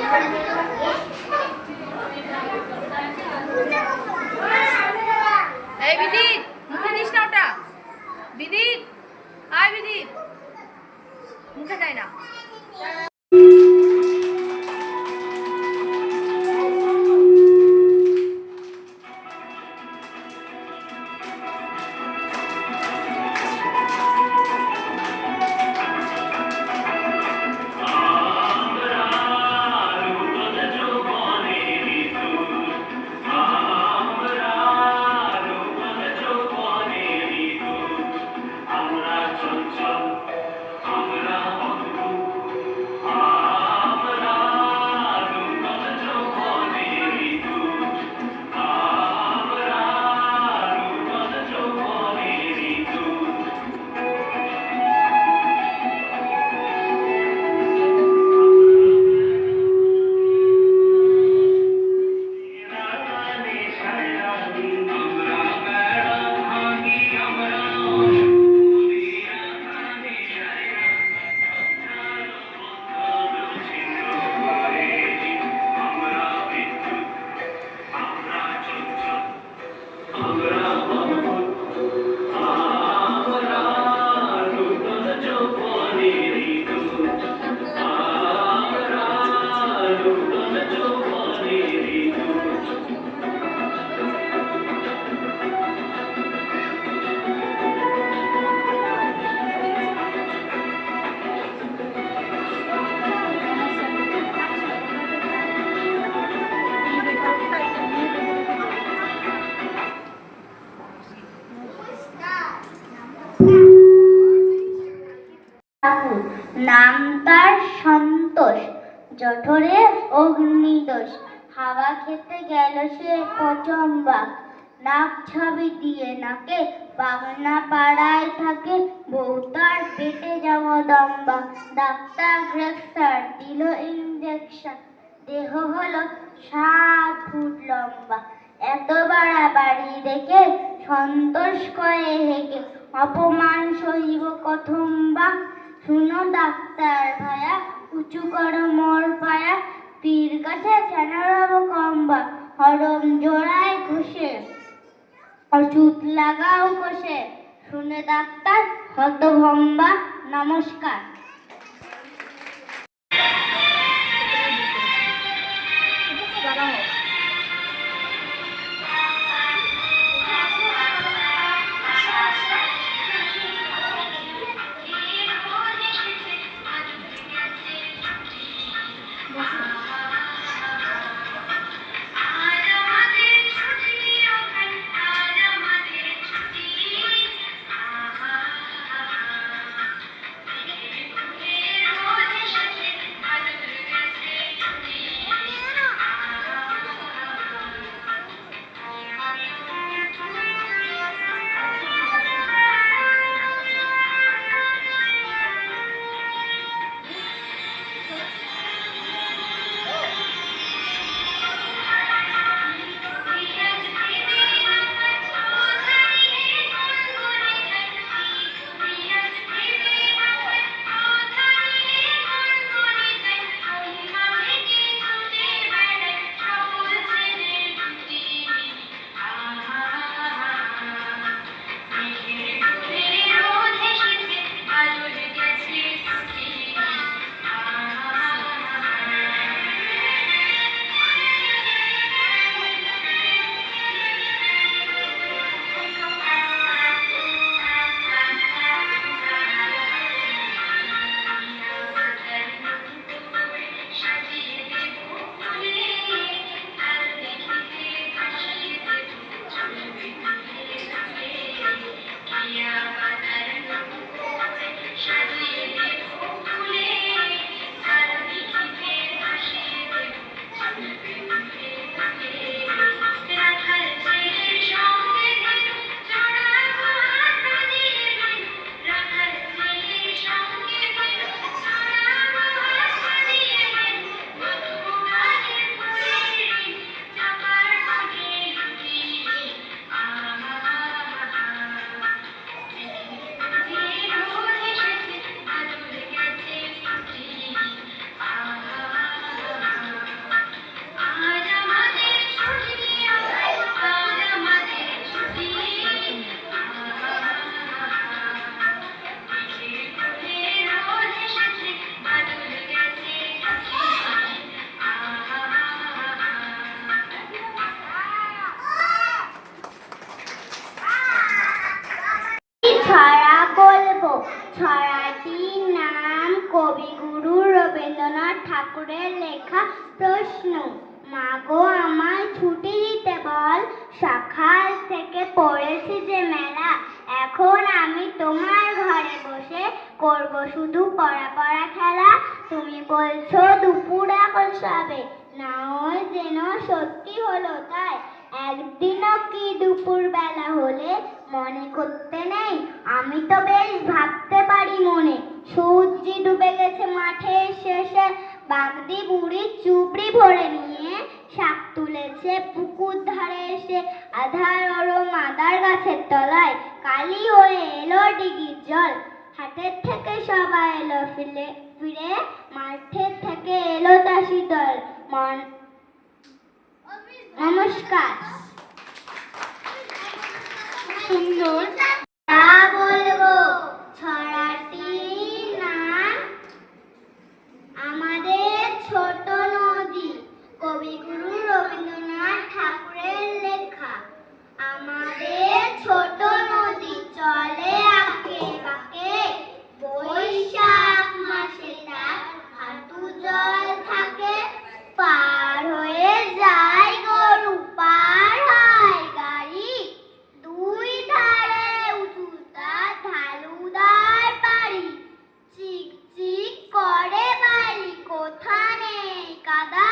এই বিদিত, মুখে দিস না ওটা। বিদিত, আয় বিদিত, মুখে দেয় না। নাম তার সন্তোষ, জঠরে অগ্নিদোষ। হাওয়া খেতে গেল সে পচম্বা, নাক ছবি দিয়ে নাকে বাগনা পাড়ায় থাকে, বউ তার পেটে জগদম্বা। ডাক্তার গ্রেফতার দিল ইঞ্জেকশন, দেহ হলো 7 ফুট লম্বা। এত বাড়াবাড়ি দেখে সন্তোষ কয়ে হেগে, অপমান সহিব কথম বা। শুনো ডাক্তার ভায়া, উঁচু করো মোর পায়া, পীর গাছে কেন রব কম্বা। হরম জোড়ায় ঘষে ওষুধ লাগাও কষে, শুনে ডাক্তার হতভম্বা। নমস্কার। ঠাকুরের লেখা প্রশ্ন। মাগো আমায় ছুটি দিতে বল, সকাল থেকে পড়েছি যে মেলা। এখন আমি তোমার ঘরে বসে করব শুধু পড়া পড়া খেলা। তুমি বলছো দুপুর এখন সবে, না হয় যেন সত্যি হলো তাই। একদিনও কি দুপুর বেলা হলে মনে করতে নেই? আমি তো বেশ ভাবতে পারি মনে। সূর্য ডুবে গেছে মাঠের শেষে, বাগদি বুড়ি চুবড়ি ভরে নিয়ে শাক তুলেছে পুকুর ধারে এসে। আধার ওরম আদার গাছের তলায় কালি হয়ে এলো ডিগির জল। হাটের থেকে সবাই এলো ফিরে ফিরে, মাঠের থেকে এলো চাষি দল। নমস্কার। সুন্দর তা বলবো ছড়াটির নাম আমাদের ছোট নদী, কবিগুরু রবীন্দ্রনাথ ঠাকুরের লেখা। আমাদের ছোট নদী চলে আঁকে বাঁকে, বৈশাখ মাসে তার হাঁটু জল থাকে। পার হয়ে যায় গরু, পার হয় গাড়ি, দুই ধারে উঁচু তার ঢালুদার বাড়ি। চিক চিক করে বাড়ি, কোথা নেই কাদা,